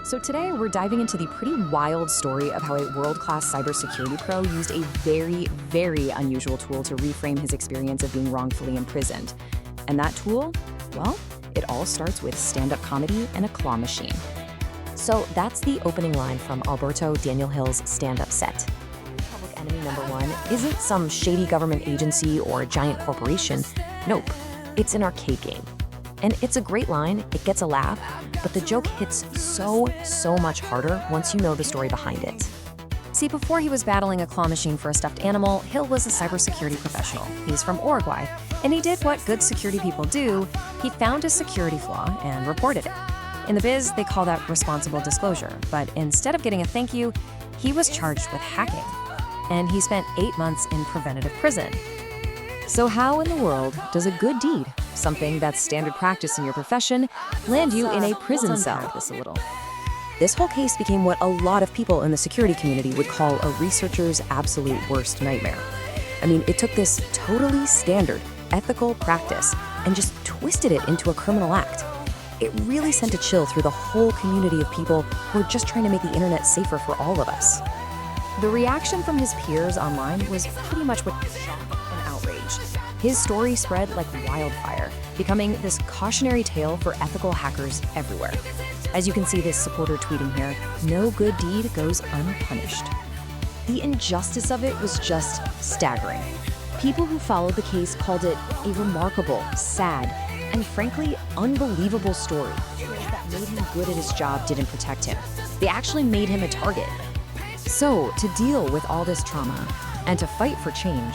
So today we're diving into the pretty wild story of how a world-class cybersecurity pro used a very, very unusual tool to reframe his experience of being wrongfully imprisoned. And that tool? Well, it all starts with stand-up comedy and a claw machine. So that's the opening line from Alberto Daniel Hill's stand-up set. Public enemy number one isn't some shady government agency or a giant corporation. Nope, it's an arcade game. And it's a great line, it gets a laugh, but the joke hits so much harder once you know the story behind it. See, before he was battling a claw machine for a stuffed animal, Hill was a cybersecurity professional. He's from Uruguay, and he did what good security people do. He found a security flaw and reported it. In the biz, they call that responsible disclosure, but instead of getting a thank you, he was charged with hacking. And he spent 8 months in preventative prison. So how in the world does a good deed, something that's standard practice in your profession, land you in a prison cell? This a little. This whole case became what a lot of people in the security community would call a researcher's absolute worst nightmare. I mean, it took this totally standard, ethical practice and just twisted it into a criminal act. It really sent a chill through the whole community of people who are just trying to make the internet safer for all of us. The reaction from his peers online was pretty much what shock and outrage. His story spread like wildfire, becoming this cautionary tale for ethical hackers everywhere. As you can see this supporter tweeting here, no good deed goes unpunished. The injustice of it was just staggering. People who followed the case called it a remarkable, sad, and frankly, unbelievable story. That made him good at his job didn't protect him. They actually made him a target. So, to deal with all this trauma and to fight for change,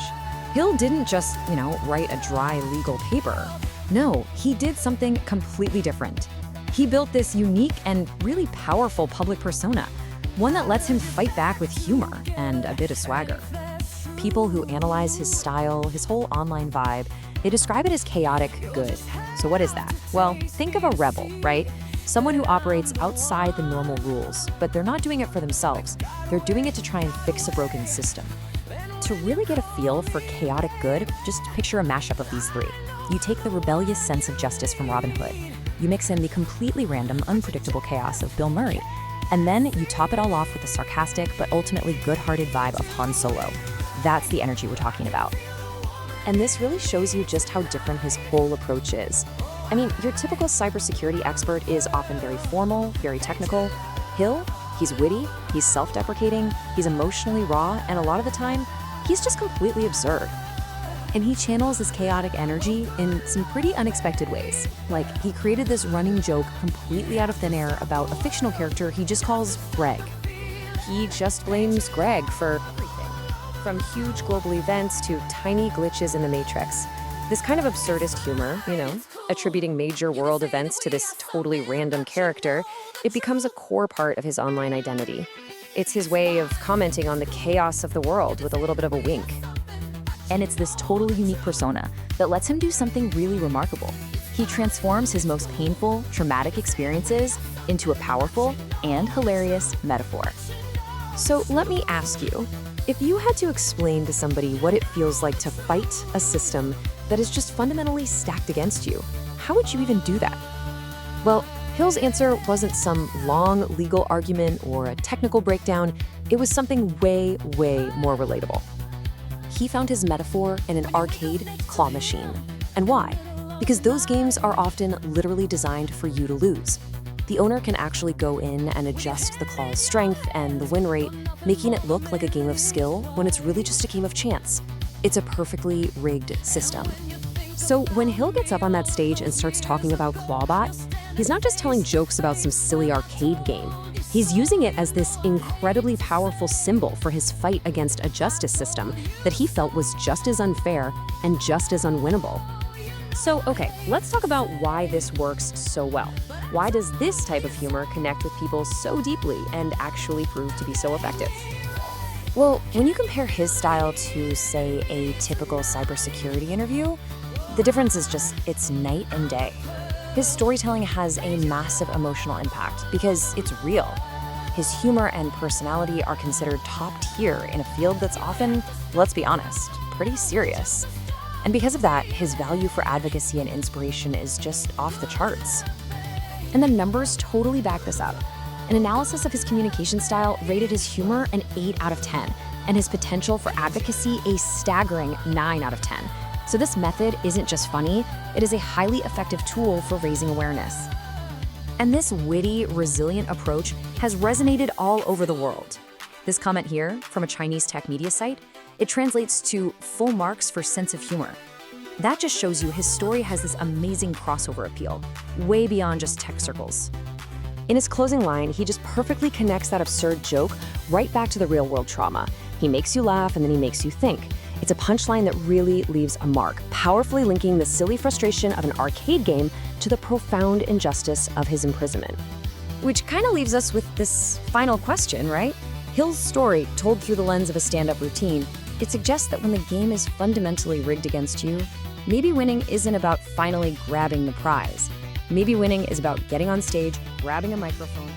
Hill didn't just, write a dry legal paper. No, he did something completely different. He built this unique and really powerful public persona, one that lets him fight back with humor and a bit of swagger. People who analyze his style, his whole online vibe, they describe it as chaotic good. So what is that? Well, think of a rebel, right? Someone who operates outside the normal rules, but they're not doing it for themselves. They're doing it to try and fix a broken system. To really get a feel for chaotic good, just picture a mashup of these three. You take the rebellious sense of justice from Robin Hood. You mix in the completely random, unpredictable chaos of Bill Murray. And then you top it all off with the sarcastic but ultimately good-hearted vibe of Han Solo. That's the energy we're talking about. And this really shows you just how different his whole approach is. I mean, your typical cybersecurity expert is often very formal, very technical. Hill, he's witty, he's self-deprecating, he's emotionally raw, and a lot of the time, he's just completely absurd. And he channels this chaotic energy in some pretty unexpected ways. Like, he created this running joke completely out of thin air about a fictional character he just calls Greg. He just blames Greg for everything, from huge global events to tiny glitches in the Matrix. This kind of absurdist humor, attributing major world events to this totally random character, it becomes a core part of his online identity. It's his way of commenting on the chaos of the world with a little bit of a wink. And it's this totally unique persona that lets him do something really remarkable. He transforms his most painful, traumatic experiences into a powerful and hilarious metaphor. So let me ask you, if you had to explain to somebody what it feels like to fight a system that is just fundamentally stacked against you, how would you even do that? Well, Hill's answer wasn't some long legal argument or a technical breakdown. It was something way more relatable. He found his metaphor in an arcade claw machine. And why? Because those games are often literally designed for you to lose. The owner can actually go in and adjust the claw's strength and the win rate, making it look like a game of skill when it's really just a game of chance. It's a perfectly rigged system. So when Hill gets up on that stage and starts talking about Clawbot, he's not just telling jokes about some silly arcade game. He's using it as this incredibly powerful symbol for his fight against a justice system that he felt was just as unfair and just as unwinnable. So, okay, let's talk about why this works so well. Why does this type of humor connect with people so deeply and actually prove to be so effective? Well, when you compare his style to, say, a typical cybersecurity interview, the difference is just, it's night and day. His storytelling has a massive emotional impact because it's real. His humor and personality are considered top tier in a field that's often, let's be honest, pretty serious. And because of that, his value for advocacy and inspiration is just off the charts. And the numbers totally back this up. An analysis of his communication style rated his humor an 8 out of 10, and his potential for advocacy a staggering 9 out of 10. So this method isn't just funny, it is a highly effective tool for raising awareness. And this witty, resilient approach has resonated all over the world. This comment here, from a Chinese tech media site, it translates to full marks for sense of humor. That just shows you his story has this amazing crossover appeal, way beyond just tech circles. In his closing line, he just perfectly connects that absurd joke right back to the real-world trauma. He makes you laugh and then he makes you think. It's a punchline that really leaves a mark, powerfully linking the silly frustration of an arcade game to the profound injustice of his imprisonment. Which kind of leaves us with this final question, right? Hill's story, told through the lens of a stand-up routine, it suggests that when the game is fundamentally rigged against you, maybe winning isn't about finally grabbing the prize. Maybe winning is about getting on stage, grabbing a microphone,